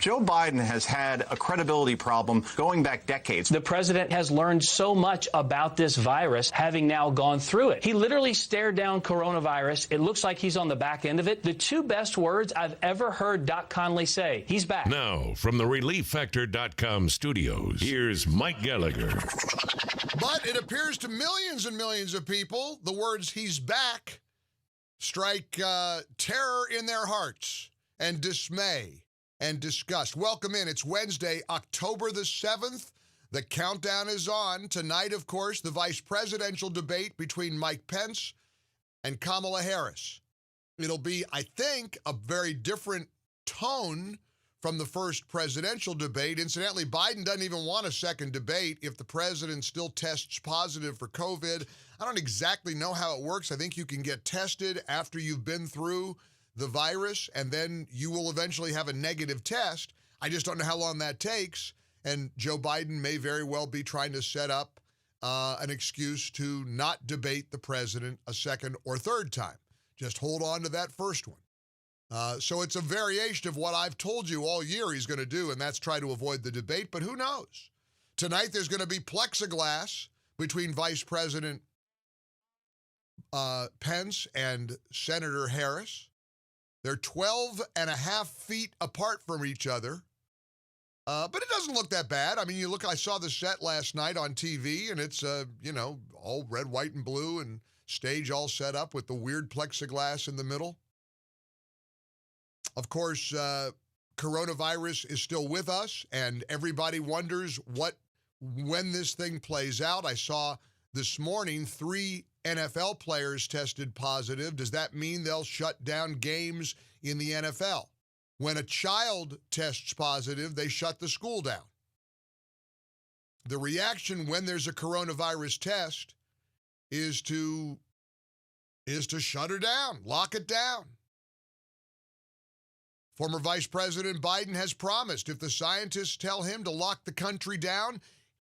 Joe Biden has had a credibility problem going back decades. The president has learned so much about this virus, having now gone through it. He literally stared down coronavirus. It looks like he's on the back end of it. The two best words I've ever heard Doc Conley say, he's back. Now, from the ReliefFactor.com studios, here's Mike Gallagher. But it appears to millions and millions of people, the words "he's back" strike terror in their hearts and dismay and disgust. Welcome in. It's Wednesday, October the 7th. The countdown is on. Tonight, of course, the vice presidential debate between Mike Pence and Kamala Harris. It'll be, I think, a very different tone from the first presidential debate. Incidentally, Biden doesn't even want a second debate if the president still tests positive for COVID. I don't exactly know how it works. I think you can get tested after you've been through the virus, and then you will eventually have a negative test. I just don't know how long that takes. And Joe Biden may very well be trying to set up an excuse to not debate the president a second or third time. Just hold on to that first one. So it's a variation of what I've told you all year he's going to do, and that's try to avoid the debate, but who knows? Tonight there's going to be plexiglass between Vice President Pence and Senator Harris. They're 12 and a half feet apart from each other, but it doesn't look that bad. I mean, I saw the set last night on TV, and it's, all red, white, and blue, and stage all set up with the weird plexiglass in the middle. Of course, coronavirus is still with us, and everybody wonders when this thing plays out. I saw this morning 3 NFL players tested positive. Does that mean they'll shut down games in the NFL? When a child tests positive, they shut the school down. The reaction when there's a coronavirus test is to shut her down, lock it down. Former Vice President Biden has promised if the scientists tell him to lock the country down,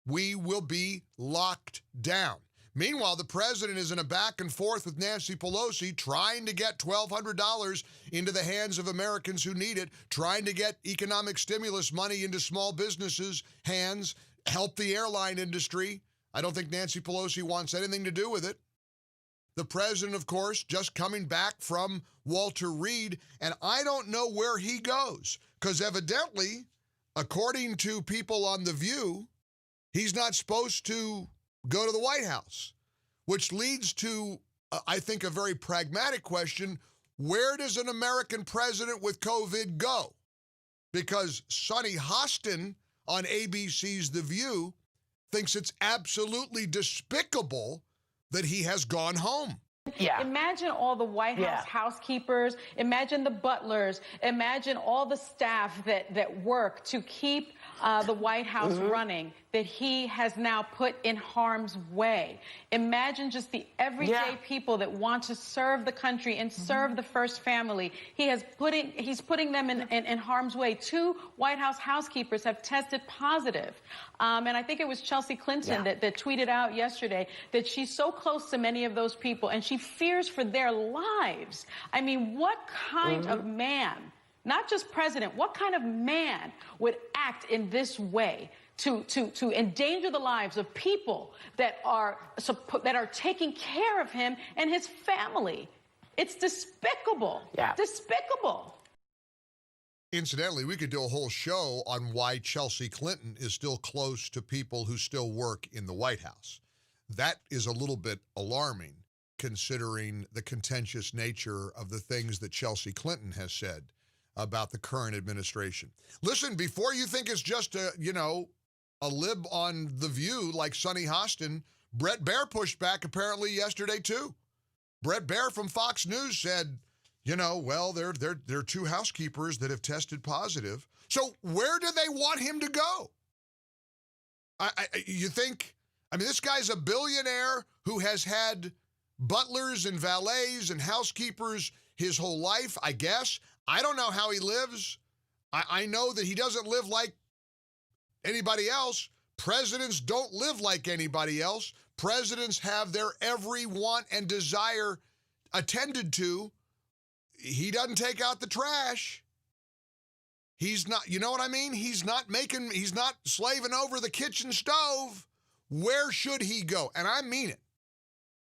we will be locked down. Meanwhile, the president is in a back and forth with Nancy Pelosi trying to get $1,200 into the hands of Americans who need it, trying to get economic stimulus money into small businesses' hands, help the airline industry. I don't think Nancy Pelosi wants anything to do with it. The president, of course, just coming back from Walter Reed, and I don't know where he goes, because evidently, according to people on The View, he's not supposed to go to the White House, which leads to, I think, a very pragmatic question. Where does an American president with COVID go? Because Sonny Hostin on ABC's The View thinks it's absolutely despicable that he has gone home. Yeah. Imagine all the White House housekeepers, imagine the butlers, imagine all the staff that work to keep the White House running, that he has now put in harm's way. Imagine just the everyday people that want to serve the country and serve the first family. He's putting them in harm's way. 2 White House housekeepers have tested positive. And I think it was Chelsea Clinton that tweeted out yesterday that she's so close to many of those people and she fears for their lives. I mean, what kind of man, not just president, what kind of man would act in this way to endanger the lives of people that are taking care of him and his family? It's despicable. Yeah. Despicable. Incidentally, we could do a whole show on why Chelsea Clinton is still close to people who still work in the White House. That is a little bit alarming, considering the contentious nature of the things that Chelsea Clinton has said about the current administration. Listen, before you think it's just a lib on The View like Sonny Hostin, Brett Baier pushed back apparently yesterday too. Brett Baier from Fox News said, there are 2 housekeepers that have tested positive. So where do they want him to go? You think, this guy's a billionaire who has had butlers and valets and housekeepers his whole life, I guess. I don't know how he lives. I know that he doesn't live like anybody else. Presidents don't live like anybody else. Presidents have their every want and desire attended to. He doesn't take out the trash. He's not, you know what I mean? He's not slaving over the kitchen stove. Where should he go? And I mean it.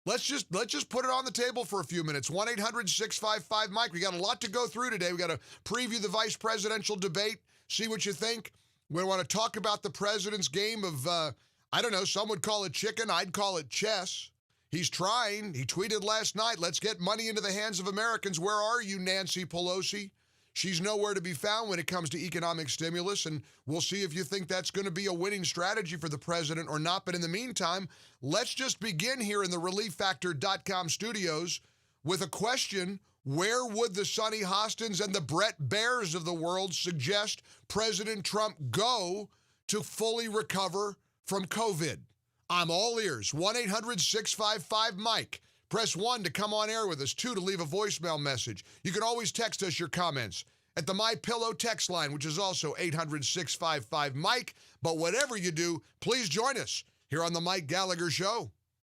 Let's just put it on the table for a few minutes. 1-800-655-MIKE. We got a lot to go through today. We got to preview the vice presidential debate, see what you think. We want to talk about the president's game of, I don't know, some would call it chicken. I'd call it chess. He's trying. He tweeted last night, let's get money into the hands of Americans. Where are you, Nancy Pelosi? She's nowhere to be found when it comes to economic stimulus, and we'll see if you think that's going to be a winning strategy for the president or not. But in the meantime, let's just begin here in the ReliefFactor.com studios with a question. Where would the Sonny Hostins and the Brett Bears of the world suggest President Trump go to fully recover from COVID? I'm all ears. 1-800-655-MIKE. Press 1 to come on air with us, 2 to leave a voicemail message. You can always text us your comments at the MyPillow text line, which is also 800-655-MIKE. But whatever you do, please join us here on the Mike Gallagher Show.